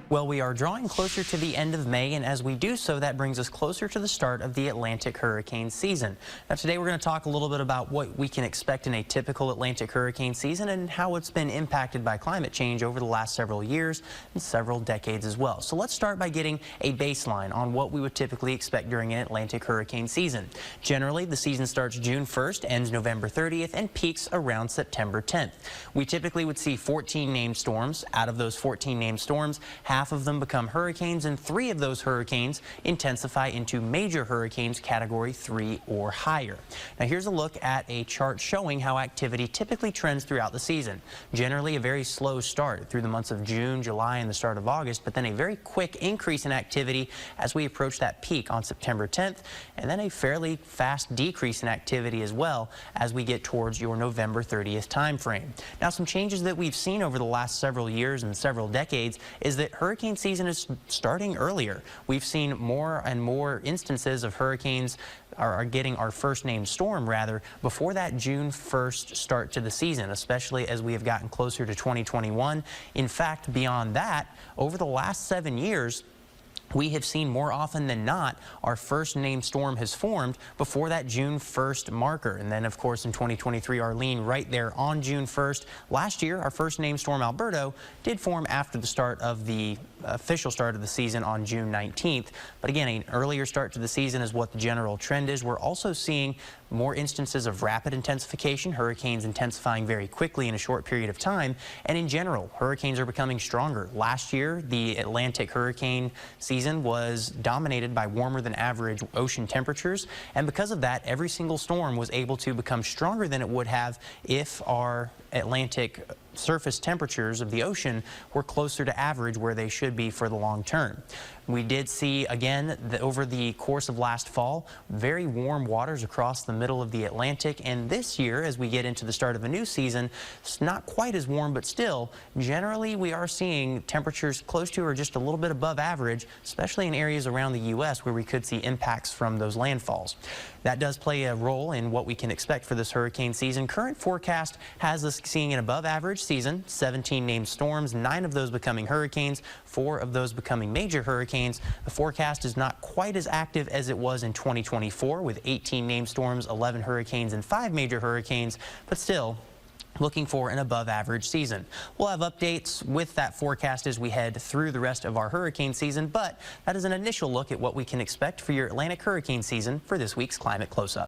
Well, we are drawing closer to the end of May, and as we do so, that brings us closer to the start of the Atlantic hurricane season. Now, today we're going to talk a little bit about what we can expect in a typical Atlantic hurricane season and how it's been impacted by climate change over the last several years and several decades as well. So let's start by getting a baseline on what we would typically expect during an Atlantic hurricane season. Generally, the season starts June 1st, ends November 30th, and peaks around September 10th. We typically would see 14 named storms. Out of those 14 named storms, half of them become hurricanes, and 3 of those hurricanes intensify into major hurricanes category 3 or higher. Now here's a look at a chart showing how activity typically trends throughout the season. Generally a very slow start through the months of June, July, and the start of August, but then a very quick increase in activity as we approach that peak on September 10th, and then a fairly fast decrease in activity as well as we get towards your November 30th time frame. Now some changes that we've seen over the last several years and several decades is that hurricane season is starting earlier. We've seen more and more instances of hurricanes are getting our first named storm rather before that June 1st start to the season, especially as we have gotten closer to 2021. In fact, beyond that, over the last 7 years, we have seen more often than not our first named storm has formed before that June 1st marker. And then, of course, in 2023, Arlene right there on June 1st. Last year, our first named storm, Alberto, did form after the start of the official start of the season on June 19th. But again, an earlier start to the season is what the general trend is. We're also seeing more instances of rapid intensification, hurricanes intensifying very quickly in a short period of time. And in general, hurricanes are becoming stronger. Last year, the Atlantic hurricane season was dominated by warmer than average ocean temperatures. And because of that, every single storm was able to become stronger than it would have if our Atlantic surface temperatures of the ocean were closer to average where they should be for the long term. We did see, again, over the course of last fall, very warm waters across the middle of the Atlantic. And this year, as we get into the start of a new season, it's not quite as warm, but still, generally, we are seeing temperatures close to or just a little bit above average, especially in areas around the U.S. where we could see impacts from those landfalls. That does play a role in what we can expect for this hurricane season. Current forecast has us seeing an above average season, 17 named storms, 9 of those becoming hurricanes, 4 of those becoming major hurricanes. The forecast is not quite as active as it was in 2024 with 18 named storms, 11 hurricanes, and 5 major hurricanes, but still looking for an above average season. We'll have updates with that forecast as we head through the rest of our hurricane season, but that is an initial look at what we can expect for your Atlantic hurricane season for this week's Climate Close-Up.